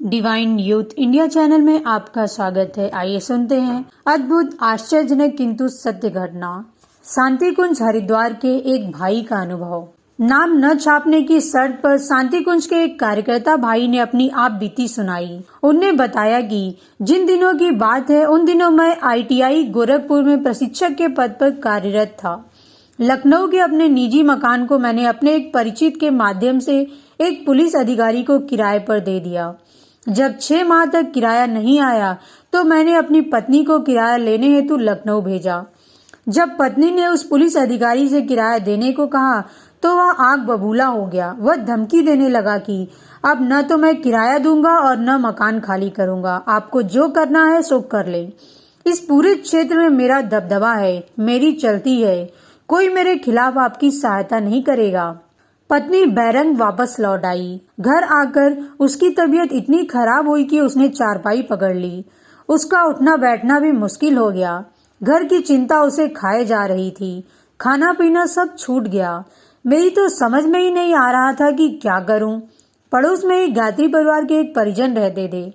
Divine youth India channel में आपका स्वागत है। आइए सुनते हैं अद्भुत आश्चर्यजनक किंतु सत्य घटना। शांति कुंज हरिद्वार के एक भाई का अनुभव। नाम न छापने की शर्त पर शांति कुंज के एक कार्यकर्ता भाई ने अपनी आप बीती सुनाई। उनने बताया कि जिन दिनों की बात है उन दिनों मैं ITI गोरखपुर में प्रशिक्षक के पद पर कार्यरत था। लखनऊ के अपने निजी मकान को मैंने अपने एक परिचित के माध्यम से एक पुलिस अधिकारी को किराए पर दे दिया। जब 6 माह तक किराया नहीं आया तो मैंने अपनी पत्नी को किराया लेने हेतु लखनऊ भेजा। जब पत्नी ने उस पुलिस अधिकारी से किराया देने को कहा तो वह आग बबूला हो गया। वह धमकी देने लगा कि अब न तो मैं किराया दूंगा और न मकान खाली करूंगा, आपको जो करना है सो कर ले। इस पूरे क्षेत्र में मेरा दबदबा है, मेरी चलती है, कोई मेरे खिलाफ आपकी सहायता नहीं करेगा। पत्नी बैरंग वापस लौट आई। घर आकर उसकी तबीयत इतनी खराब हुई कि उसने चारपाई पकड़ ली। उसका उठना बैठना भी मुश्किल हो गया। घर की चिंता उसे खाए जा रही थी। खाना पीना सब छूट गया। मेरी तो समझ में ही नहीं आ रहा था कि क्या करूं। पड़ोस में ही गायत्री परिवार के एक परिजन रहते थे।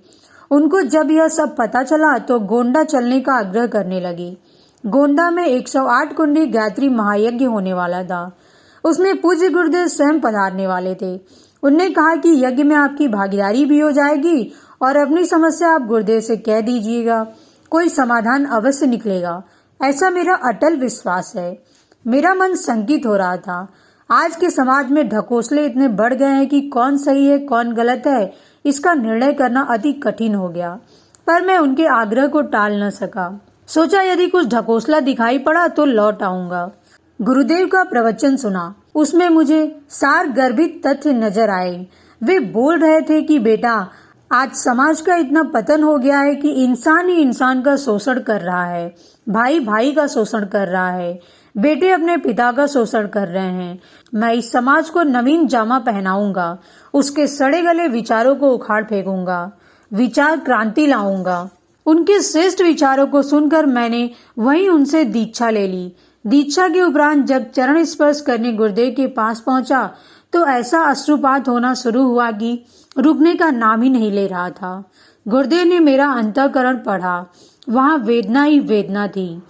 उनको जब यह सब पता चला तो गोंडा चलने का आग्रह करने लगी। गोंडा में 108 कुंडी गायत्री महायज्ञ होने वाला था। उसमें पूज्य गुरुदेव स्वयं पधारने वाले थे। उनने कहा कि यज्ञ में आपकी भागीदारी भी हो जाएगी और अपनी समस्या आप गुरुदेव से कह दीजिएगा, कोई समाधान अवश्य निकलेगा। ऐसा मेरा अटल विश्वास है। मेरा मन शंकित हो रहा था। आज के समाज में ढकोसले इतने बढ़ गए हैं कि कौन सही है कौन गलत है इसका निर्णय करना अति कठिन हो गया। पर मैं उनके आग्रह को टाल न सका। सोचा यदि कुछ ढकोसला दिखाई पड़ा तो लौट आऊंगा। गुरुदेव का प्रवचन सुना। उसमें मुझे सार गर्भित तथ्य नजर आए। वे बोल रहे थे कि बेटा, आज समाज का इतना पतन हो गया है कि इंसान ही इंसान का शोषण कर रहा है, भाई भाई का शोषण कर रहा है, बेटे अपने पिता का शोषण कर रहे हैं। मैं इस समाज को नवीन जामा पहनाऊंगा, उसके सड़े गले विचारों को उखाड़ फेंकूंगा, विचार क्रांति लाऊंगा। उनके श्रेष्ठ विचारों को सुनकर मैंने वहीं उनसे दीक्षा ले ली। दीक्षा के उपरांत जब चरण स्पर्श करने गुरुदेव के पास पहुंचा तो ऐसा अश्रुपात होना शुरू हुआ कि रुकने का नाम ही नहीं ले रहा था। गुरुदेव ने मेरा अंतःकरण पढ़ा। वहां वेदना ही वेदना थी।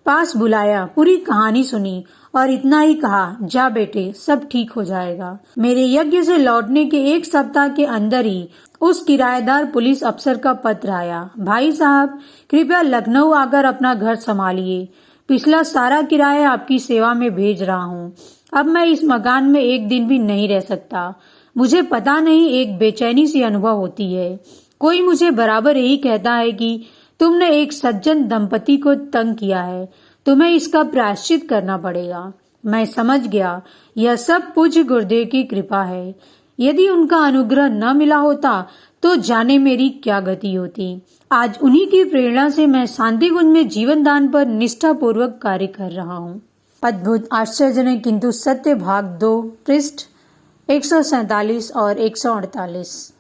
पास बुलाया, पूरी कहानी सुनी और इतना ही कहा, जा बेटे, सब ठीक हो जाएगा। मेरे यज्ञ से लौटने के 1 सप्ताह के अंदर ही उस किराएदार पुलिस अफसर का पत्र आया, भाई साहब, कृपया लखनऊ आकर अपना घर संभालिए। पिछला सारा किराया आपकी सेवा में भेज रहा हूँ। अब मैं इस मकान में एक दिन भी नहीं रह सकता। मुझे पता नहीं, एक बेचैनी सी अनुभव होती है। कोई मुझे बराबर यही कहता है कि तुमने एक सज्जन दंपति को तंग किया है, तुम्हें इसका प्रायश्चित करना पड़ेगा। मैं समझ गया यह सब पूज्य गुरुदेव की कृपा है। यदि उनका अनुग्रह न मिला होता तो जाने मेरी क्या गति होती। आज उन्हीं की प्रेरणा से मैं शांति कुंज में जीवन दान पर निष्ठापूर्वक कार्य कर रहा हूँ। अद्भुत आश्चर्यजनक किंतु सत्य भाग 2 पृष्ठ 147 और 148।